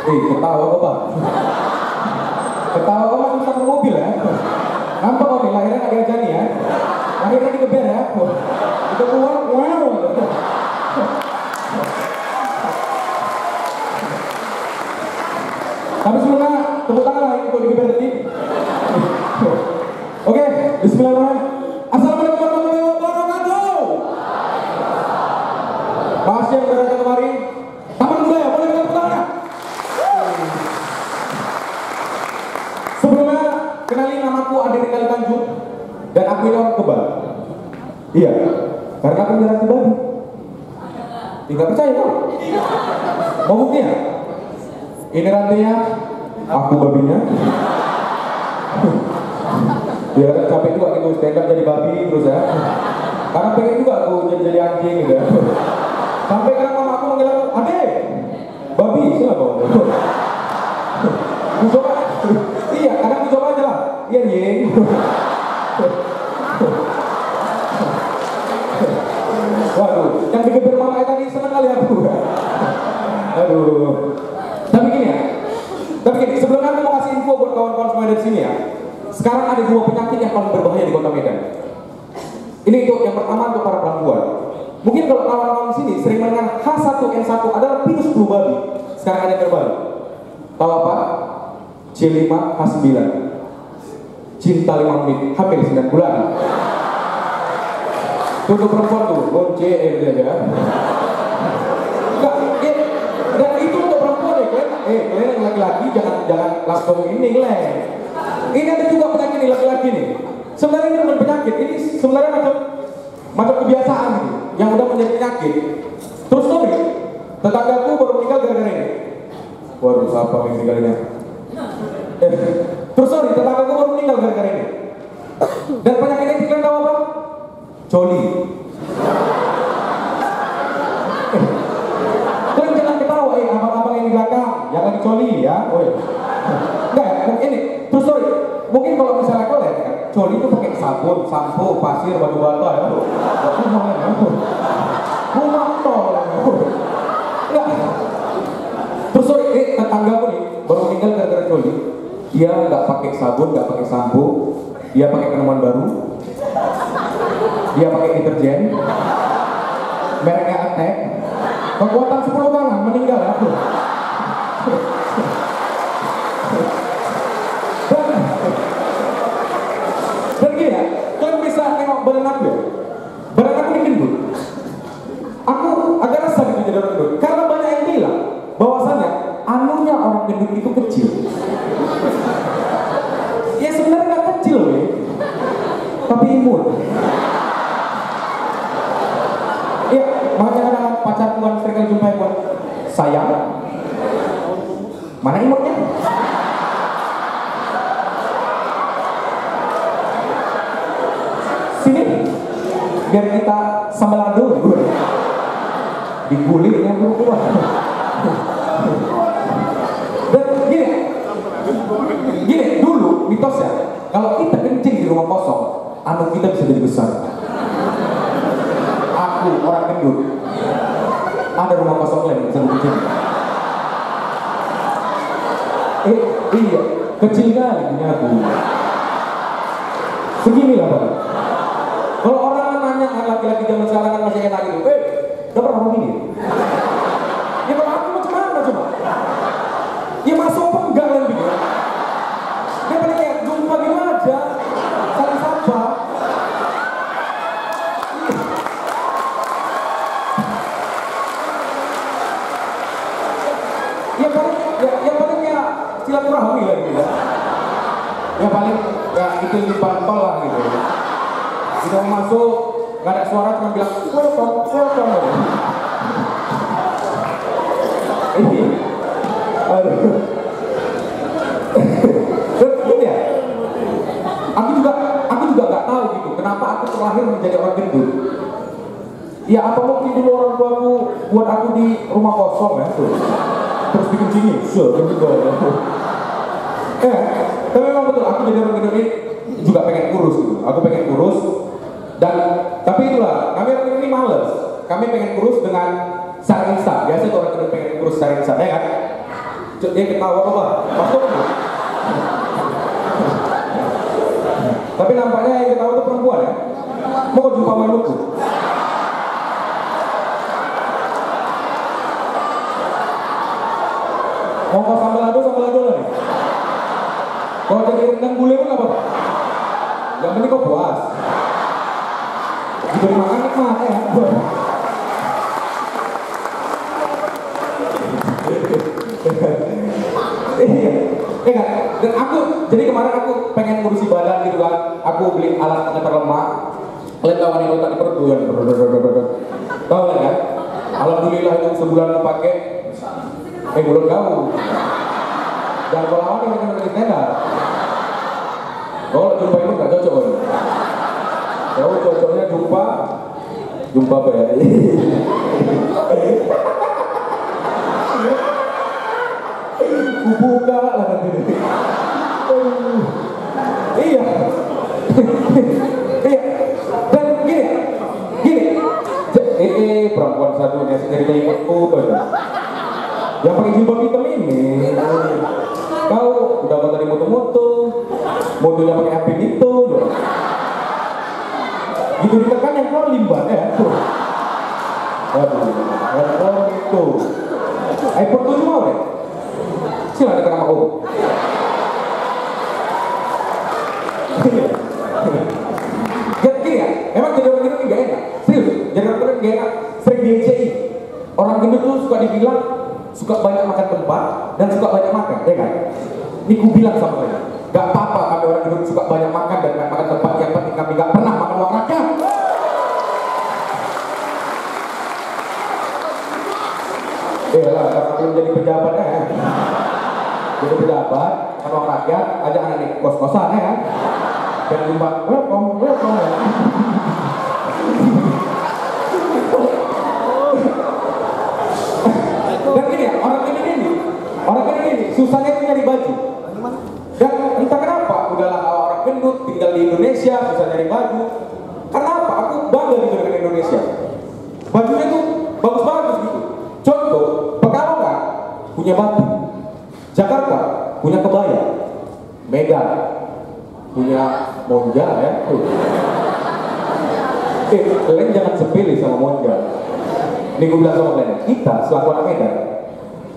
Ketawa kok Pak. Ketawa kok masih sama mobil ya. Nampak kok nih, lahirnya nggak diajani ya. Lahirnya dikeber ya. Itu keluar, wow. Tapi sebelumnya, tepuk tangan lah untuk dikeber tadi. Oke, bismillahirrahmanirrahim. Assalamualaikum warahmatullahi wabarakatuh. Masih yang berada kemari, taman budaya, boleh kita tepuk tangan? Sebelumnya, kenalin namaku Ade Kali Tanjung dan aku ini orang kebal. Iya, karena aku menyerang babi. Tidak percaya kok? Mau buktinya? Ini rantainya, aku babinya. Biar capek juga gitu stand up jadi babi terus ya. Karena pengen juga aku jadi anjing gitu ya. Sampai kadang mama aku manggil aku, Ade, babi, siapa kamu? Aku coba, iya, kadang aku coba aja lah. Iya, yeng. Waduh, yang digeber mama tadi seneng kali aku. Aduh. Tapi gini, sebelum aku mau kasih info buat kawan-kawan semua dari sini ya. Sekarang ada 2 penyakit yang paling berbahaya di kota Medan. Ini untuk yang pertama untuk para perempuan. Mungkin kalau kawan-kawan sini sering mendengar H1N1 adalah virus flu babi. Sekarang ada yang terbaru. Tahu apa? C5H9. Cinta 5 menit, hamil 9 bulan. Itu untuk perempuan tuh, bonce gitu ya. Enggak, dan itu untuk perempuan ya, kalian yang laki-laki jangan langsung ini lah. Ini ada juga penyakit nih laki-laki nih. Sebenarnya ini bukan penyakit, ini sebenarnya macam kebiasaan gitu, yang udah menjadi penyakit. Terus story, tetanggaku baru meninggal gara-gara ini. Waduh, siapa yang meninggalnya? Terus story, tetanggaku baru meninggal gara-gara ini. Dan penyakit ini kalian tahu apa? Coli. Kalian jangan ketawa, abang-abang yang di belakang, yang lagi coli ya. Oh ya. Enggak, mungkin ini. Terus sorry, mungkin kalau misalnya kalian kan, coli itu pakai sabun, sampo, pasir, batu bata ya. Rumah tol. Enggak. Terus sorry, tetanggaku nih baru meninggal gara-gara coli. Dia nggak pakai sabun, nggak pakai sampo, dia pakai penemuan baru. Dia pakai deterjen. Mereknya Attack. Kekuatan 10 tangan meninggal ya. Dan gini ya, kalian bisa tengok badan aku ya. Badan aku ini gendut. Aku agak resah gitu jadi orang gendut. Karena banyak yang bilang bahwasannya anunya orang gendut itu kecil. Ya sebenarnya nggak kecil loh ya. Tapi imun. Iya, makanya kadang pacar Tuhan sering kali jumpai buat sayang. Mana imutnya? Sini, biar kita sambal lado. Digulingnya dulu keluar. Dan gini, dulu mitosnya, kalau kita kencing di rumah kosong, anu kita bisa jadi besar. Aku orang gendut, ada rumah kosong lain bisa kencing. Iya, kecil kali punya aku. Segini lah Pak. Kalau orang nanya laki-laki zaman sekarang kan masih enak gitu, udah pernah begini? Ya kalau aku macam mana coba? Ya masuk apa enggak kan gitu? Dia paling kayak jumpa gitu aja, saling sapa. Ya paling ya silaturahmi lah gitu. Ya paling ya itu di pantol lah gitu. Kita mau masuk, nggak ada suara cuma bilang welcome. Ini, aduh. Terus ya, aku juga nggak tahu gitu. Kenapa aku terlahir menjadi orang gendut? Ya apa mungkin dulu orang tuaku buat aku di rumah kosong ya tuh. Terus dikencingin, tapi memang betul aku jadi orang gendut ini juga pengen kurus gitu. Aku pengen kurus. Dan tapi itulah, kami orang ini males. Kami pengen kurus dengan secara instan. Biasa orang gendut pengen kurus secara instan, ya kan? Dia ketawa apa? Masuk. Tapi nampaknya yang ketawa itu perempuan ya. Mau kau jumpa Maluku? Mau kau sambal lado lah nih. Kalau jadi rendang gulai pun apa? Yang penting kau puas. Diberi makan nikmat ya. Iya kan? Dan aku, jadi kemarin aku pengen ngurusi badan gitu kan. Aku beli alat pengantar lemak. Kalian tahu kan yang letak di perut tuh yang tahu kan? Alhamdulillah itu sebulan aku pakai. Mulut kau. Jangan kau lawan yang kena di tenda. Kalau jumpa itu nggak cocok kan? Kau cocoknya jumpa apa ya? Buka lah nanti. Iya. Iya. Dan gini. Perempuan satu nih cerita ikutku tuh. Yang pakai jilbab hitam ini. Kau udah dapat dari motonya pakai HP itu. Gitu ditekan yang keluar limbah ya. Aduh, itu. iPhone 7 mau deh. Sila dekat sama aku. Gini ya, emang jadi orang gendut nggak enak. Serius, jadi orang gendut nggak enak. Sering diejeki. Orang gendut tuh suka dibilang suka banyak makan tempat dan suka banyak makan, ya kan? Ini ku bilang sama kalian, nggak apa-apa kami orang gendut suka banyak makan dan nggak makan tempat. Yang penting kami nggak pernah makan uang rakyat. Lah, karena belum jadi pejabat ya. Jadi pejabat, kan uang rakyat, ajak anak nih kos-kosan ya. Dan jumpa, welcome ya. Dan gini ya, orang ini susahnya itu nyari baju. Dan entah kenapa, udahlah orang gendut tinggal di Indonesia, susah nyari baju. Kenapa? Aku bangga gitu dengan Indonesia. Bajunya tuh bagus-bagus gitu. Contoh, Pekalongan punya batu, Jakarta punya kebaya, Medan punya monja ya. Kalian jangan sepele sama monja. Ini gue bilang sama kalian, kita selaku anak Medan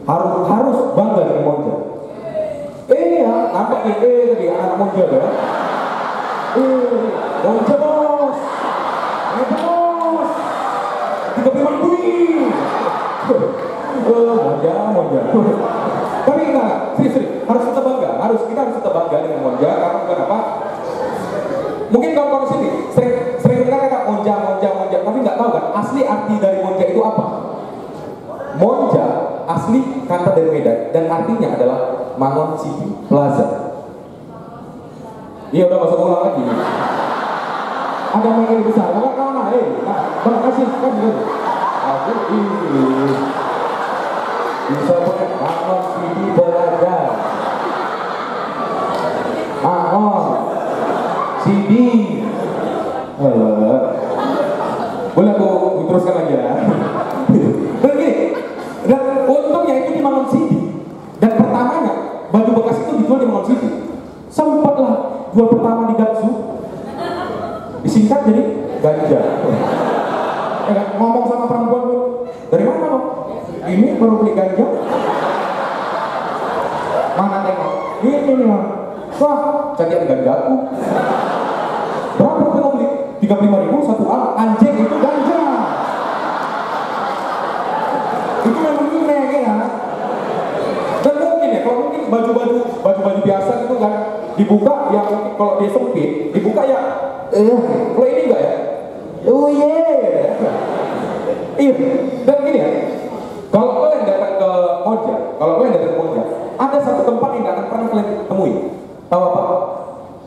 harus bangga dengan monja. Ya, nampak nih, tadi anak monja ya. Monja bos, bos, 35 bui. Monja. Tapi enggak, serius, harus kita tetap bangga dengan monja. Karena kenapa? Mungkin kawan-kawan sini sering dengar kata monja, tapi nggak tahu kan asli arti dari monja itu apa? Monja asli kata dari Medan dan artinya adalah Mangon City Plaza. Iya udah masuk ulang lagi. Ada yang lebih besar, kawan-kawan, terima kasih kan gitu. Aku ini bisa pakai Mangon City Plaza. Mangon City. Boleh aku teruskan lagi ya. Begini, dan untungnya itu di Mangon City. Dan pertamanya baju bekas itu dijual di Mangon City. Sempatlah jual pertama di Gatsu, disingkat jadi ganja. Ya kan? Ngomong sama perempuan, dari mana lo? Ini baru beli ganja. Mana tengok? Ini nih mah. Wah, cakian ganjaku. Berapa kita beli? 35.000 satu anjing itu ganja. Itu memang aneh ya. Dan mungkin ya, kalau mungkin baju biasa itu kan dibuka yang kalau dia sempit dibuka ya. Kalau ini enggak ya? Oh yeah. Iya. Dan gini ya. Kalau kalian datang ke Monja, ada satu tempat yang nggak akan pernah kalian temui. Tahu apa?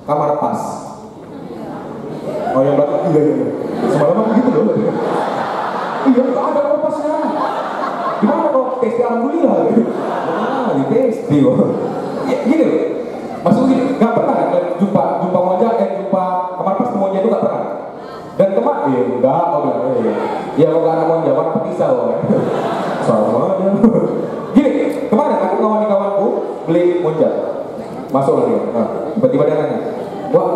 Kamar pas. Oh yang berarti iya. Semalam begitu loh. Iya, nggak ada kamar pasnya. Gimana kalau tes alhamdulillah gitu? Di tes ya, gini loh. Maksud gini, nggak pernah kan kalian jumpa Monja, jumpa kamar pas Monja itu nggak pernah. Dan kemarin, enggak, kau bilang, ya kalau nggak ada Monja, mana pisau kan? Sama aja. Gini, kemarin aku kawan-kawan masuk lagi. Nah, tiba-tiba dia nanya, wah,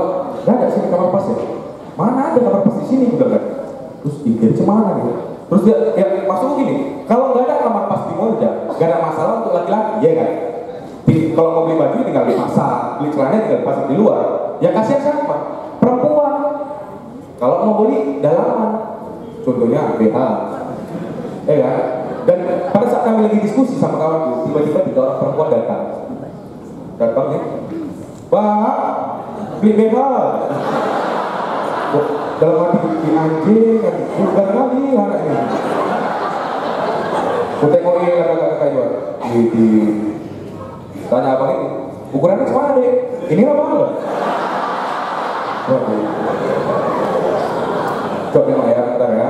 nggak ada sini kamar pas ya? Mana ada kamar pas di sini? Udah kan? Terus dia cemana nih? Terus dia ya masuk gini, kalau nggak ada kamar pas di Molja, nggak ada masalah untuk laki-laki, ya kan? Kalau mau beli baju tinggal di pasar, beli celana tinggal di pasar di luar. Ya kasihan siapa? Perempuan. Kalau mau beli dalaman, contohnya BH, ya kan? Dan pada saat kami lagi diskusi sama kawanku, tiba-tiba 3 orang perempuan datang ya, Pak, beli BH. Dalam hati di anjing kan, bukan kali anaknya. Aku tengok ini kata-kata jual di tanya abang itu, ukurannya semana deh? Ini apa enggak? Coba yang ya, bentar ya.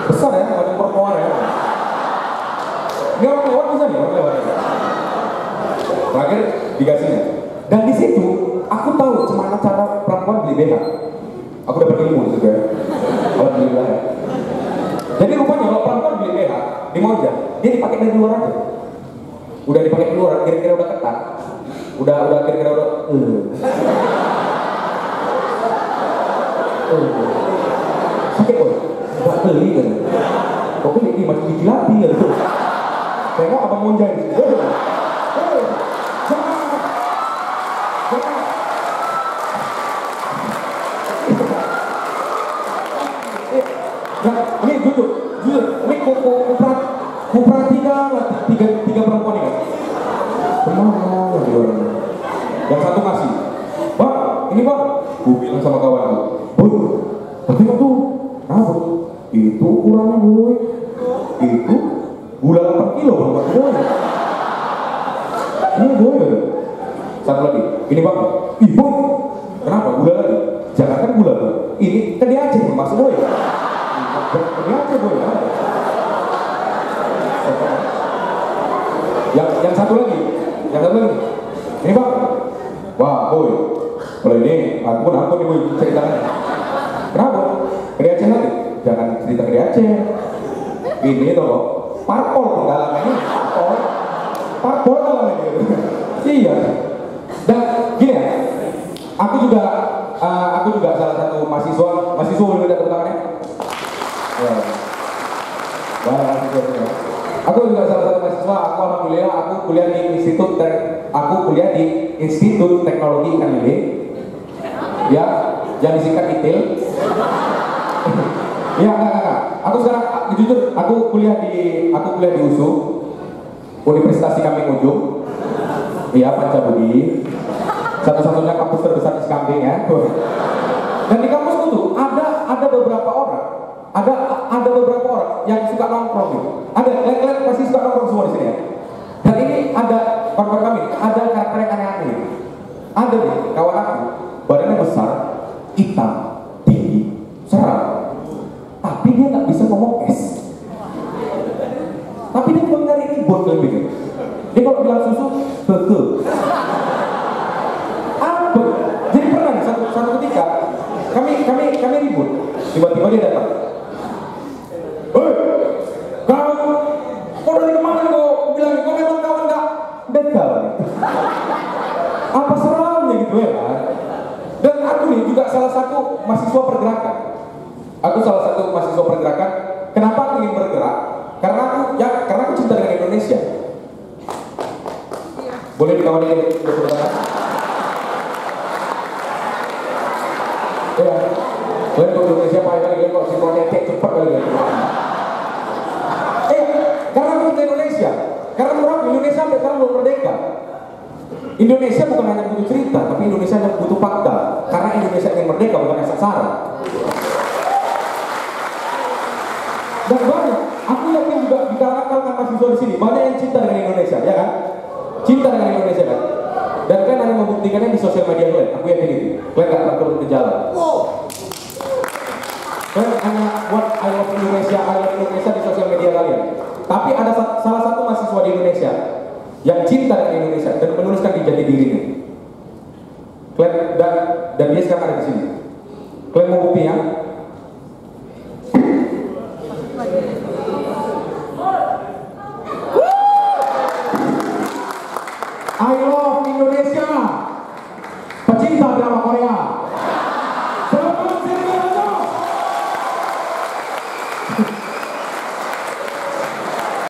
Besar ya, ada perempuan ya. Ini orang lewat bisa nih, orang lewat. Terakhir dikasihnya. Dan di situ aku tahu gimana cara perempuan beli BH. Aku dapat ilmu juga. Alhamdulillah ya. Jadi rupanya kalau perempuan beli BH di Moja, dia dipakai dari luar aja. Udah dipakai di luar, kira-kira udah ketat. Udah kira-kira udah. Sakit boy. Gak beli kan? Kok beli ini macam dijilat ya? Tengok abang Monja ini. Nah, ini jujur, ini ku perhatikan tiga perempuan ini kan. Kemana lagi orangnya? Yang satu ngasih, Bang, ini bang, ku bilang sama kawanku, tapi tuh, apa? Itu ukurannya boy, itu gula 8 kilo buat boy. Ini boy. Satu lagi, ini bang, ibu, kenapa gula lagi? Jangan kan gula boy, ini kan dia aja masuk boy. Ini aja boy. Yang satu lagi, ini bang, wah boy, kalau ini ampun nih boy ceritakan. Kenapa? Dari Aceh lagi? Jangan cerita dari Aceh. Ini toh, parpol dalamnya ini, parpol dalamnya gitu. Iya. Dan gini ya, aku juga salah satu mahasiswa boleh minta tepuk tangannya? Ya. Wah, aku juga salah satu mahasiswa. Aku alhamdulillah aku kuliah di Institut Teknologi Ikan Lele. Ya, yang disingkat ITIL. Ya, enggak. Aku sekarang jujur, aku kuliah di USU, Universitas Cikampek Ujung. Iya, Pancabudi. Satu-satunya kampus terbesar di Cikampek ya. Dan di kampus itu ada beberapa orang, ada beberapa orang yang suka nongkrong gitu. Ada lek pasti suka nongkrong semua di sini ya. Dan ini ada kawan kami, ada karakter yang aneh-aneh. Ada nih kawan aku, badannya besar, hitam, tinggi, serem, tapi dia nggak bisa ngomong S. Tapi dia cuma nyari keyboard lebih gitu. Dia kalau bilang susu, betul. Apa? Jadi pernah satu ketika kami ribut, tiba-tiba dia datang. Hei, kau dari kemana kau bilang kau memang kawan nggak begal? Apa seramnya gitu ya kan? Dan aku nih juga salah satu mahasiswa pergerakan. Kenapa aku ingin bergerak? Karena aku cinta dengan Indonesia. Boleh dikawal ini? Ya, boleh ke Indonesia Pak kali ya, kok sinkronnya cepat kali ya. Karena aku cinta Indonesia. Karena menurut Indonesia sampai sekarang belum merdeka. Indonesia bukan hanya butuh cerita, tapi Indonesia hanya butuh fakta. Karena Indonesia ingin merdeka, bukan yang sengsara. Dan banyak, aku yakin juga di kalangan mahasiswa di sini banyak yang cinta dengan Indonesia, ya kan? Cinta dengan Indonesia kan? Dan kalian hanya membuktikannya di sosial media kalian. Aku yakin itu. Kalian gak pernah turun ke jalan. Kalian hanya buat I love Indonesia di sosial media kalian. Tapi ada salah satu mahasiswa di Indonesia yang cinta dengan Indonesia dan menuliskan di jati dirinya. Kalian dan dia sekarang ada di sini. Kalian mau buktinya?